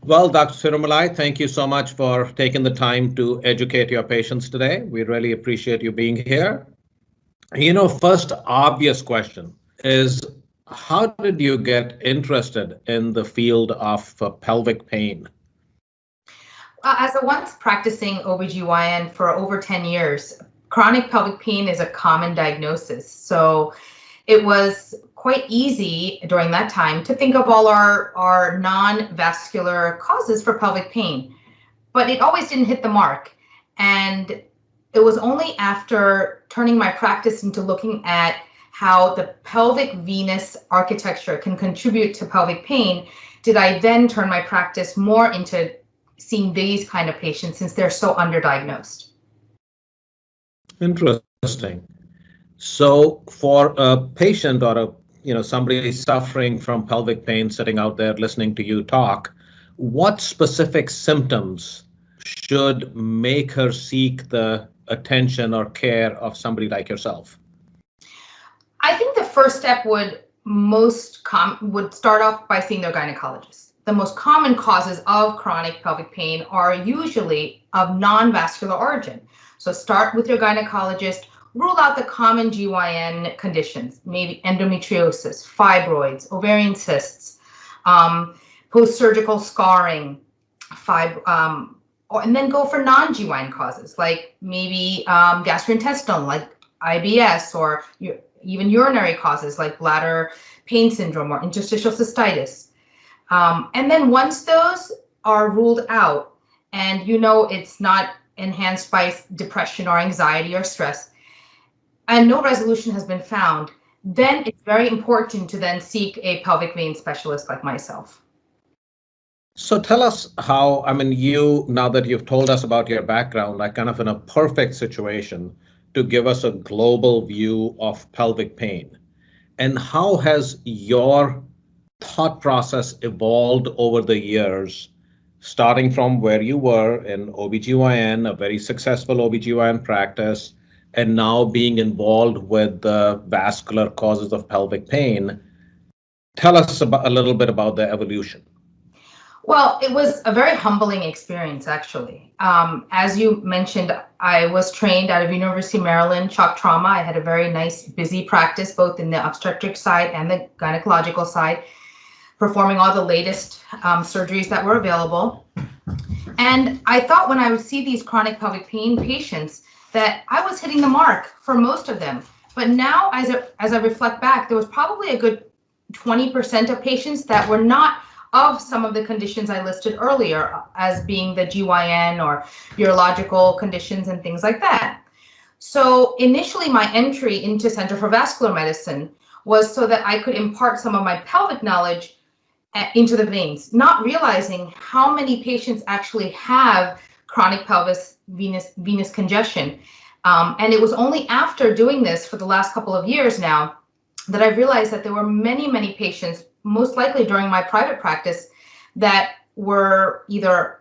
Well, Dr. Thirumlai, thank you so much for taking the time to educate your patients today. We really appreciate you being here. First obvious question is, how did you get interested in the field of pelvic pain? As a once practicing OBGYN for over 10 years, chronic pelvic pain is a common diagnosis. So it was quite easy during that time to think of all our non-vascular causes for pelvic pain, but it always didn't hit the mark. And it was only after turning my practice into looking at how the pelvic venous architecture can contribute to pelvic pain did I then turn my practice more into seeing these kind of patients since they're so underdiagnosed. Interesting. So for a patient or somebody suffering from pelvic pain sitting out there listening to you talk, what specific symptoms should make her seek the attention or care of somebody like yourself? I think the first step would start off by seeing their gynecologist. The most common causes of chronic pelvic pain are usually of non-vascular origin. So start with your gynecologist, rule out the common GYN conditions, maybe endometriosis, fibroids, ovarian cysts, post-surgical scarring, and then go for non-GYN causes, like maybe gastrointestinal, like IBS, or even urinary causes like bladder pain syndrome or interstitial cystitis. And then once those are ruled out and it's not enhanced by depression or anxiety or stress, and no resolution has been found, then it's very important to then seek a pelvic vein specialist like myself. So tell us how, now that you've told us about your background, are kind of in a perfect situation to give us a global view of pelvic pain. And how has your thought process evolved over the years, starting from where you were in OBGYN, a very successful OBGYN practice, and now being involved with the vascular causes of pelvic pain? Tell us a little bit about the evolution. Well, it was a very humbling experience, actually. As you mentioned, I was trained out of University of Maryland, shock trauma. I had a very nice, busy practice, both in the obstetric side and the gynecological side, performing all the latest surgeries that were available. And I thought when I would see these chronic pelvic pain patients that I was hitting the mark for most of them. But now, as I reflect back, there was probably a good 20% of patients that were not of some of the conditions I listed earlier as being the GYN or urological conditions and things like that. So initially my entry into Center for Vascular Medicine was so that I could impart some of my pelvic knowledge into the veins, not realizing how many patients actually have chronic pelvis venous congestion. And it was only after doing this for the last couple of years now that I realized that there were many, many patients, most likely during my private practice, that were either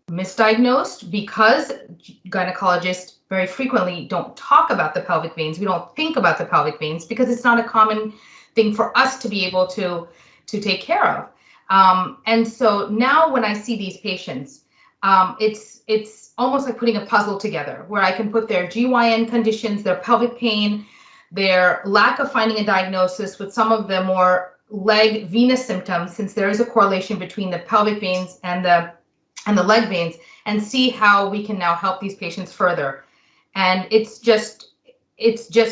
misdiagnosed because gynecologists very frequently don't talk about the pelvic veins. We don't think about the pelvic veins because it's not a common thing for us to be able to take care of. And so now when I see these patients, it's almost like putting a puzzle together where I can put their GYN conditions, their pelvic pain, their lack of finding a diagnosis with some of the more leg venous symptoms, since there is a correlation between the pelvic veins and the leg veins, and see how we can now help these patients further. And it's just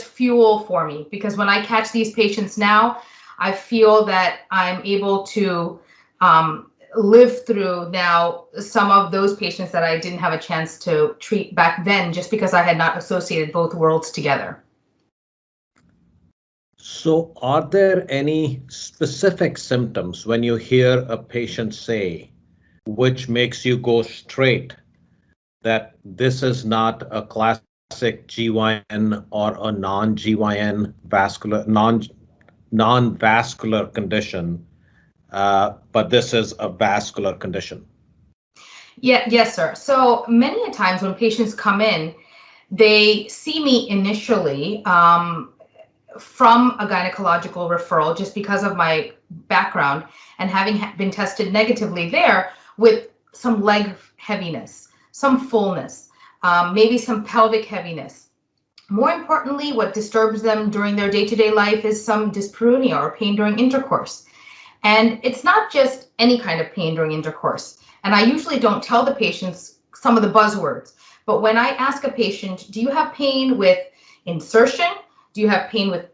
fuel for me, because when I catch these patients now, I feel that I'm able to live through now some of those patients that I didn't have a chance to treat back then, just because I had not associated both worlds together. So are there any specific symptoms when you hear a patient say, which makes you go straight that this is not a classic GYN or a non-GYN vascular, non-vascular condition, but this is a vascular condition? Yes, sir. So many a times when patients come in, they see me initially from a gynecological referral, just because of my background, and having been tested negatively there, with some leg heaviness, some fullness, maybe some pelvic heaviness. More importantly, what disturbs them during their day-to-day life is some dyspareunia or pain during intercourse. And it's not just any kind of pain during intercourse. And I usually don't tell the patients some of the buzzwords, but when I ask a patient, do you have pain with insertion? Do you have pain with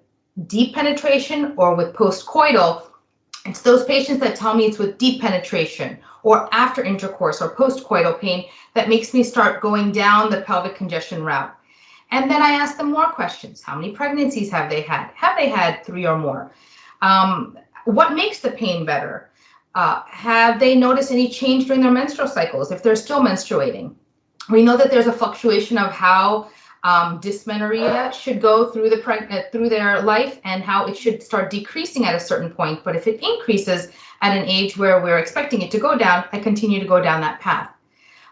deep penetration or with postcoital? It's those patients that tell me it's with deep penetration or after intercourse or postcoital pain that makes me start going down the pelvic congestion route. And then I ask them more questions. How many pregnancies have they had? Have they had 3 or more? What makes the pain better? Have they noticed any change during their menstrual cycles if they're still menstruating? We know that there's a fluctuation of how dysmenorrhea should go through through their life and how it should start decreasing at a certain point. But if it increases at an age where we're expecting it to go down, I continue to go down that path.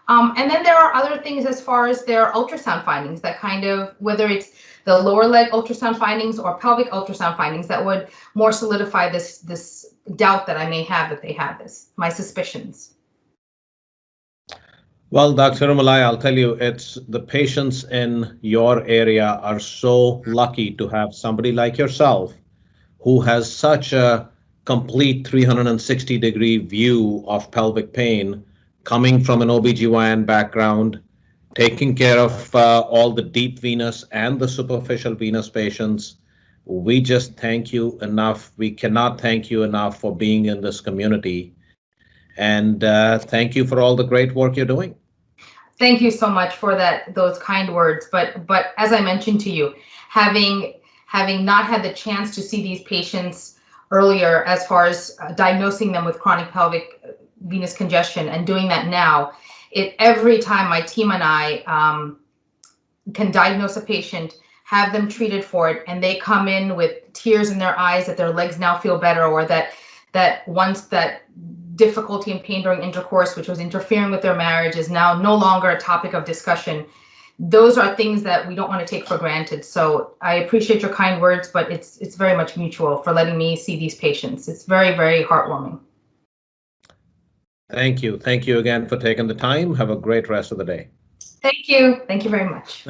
And then there are other things as far as their ultrasound findings that kind of, whether it's the lower leg ultrasound findings or pelvic ultrasound findings, that would more solidify this doubt that I may have that they have this, my suspicions. Well, Dr. Thirumlai, I'll tell you, it's the patients in your area are so lucky to have somebody like yourself who has such a complete 360-degree view of pelvic pain, coming from an OBGYN background, taking care of all the deep venous and the superficial venous patients. We just thank you enough. We cannot thank you enough for being in this community. And thank you for all the great work you're doing. Thank you so much for those kind words. But as I mentioned to you, having not had the chance to see these patients earlier as far as diagnosing them with chronic pelvic venous congestion and doing that now, every time my team and I can diagnose a patient, have them treated for it, and they come in with tears in their eyes that their legs now feel better, or that once that difficulty and pain during intercourse, which was interfering with their marriage, is now no longer a topic of discussion. Those are things that we don't want to take for granted. So I appreciate your kind words, but it's very much mutual for letting me see these patients. It's very, very heartwarming. Thank you. Thank you again for taking the time. Have a great rest of the day. Thank you. Thank you very much.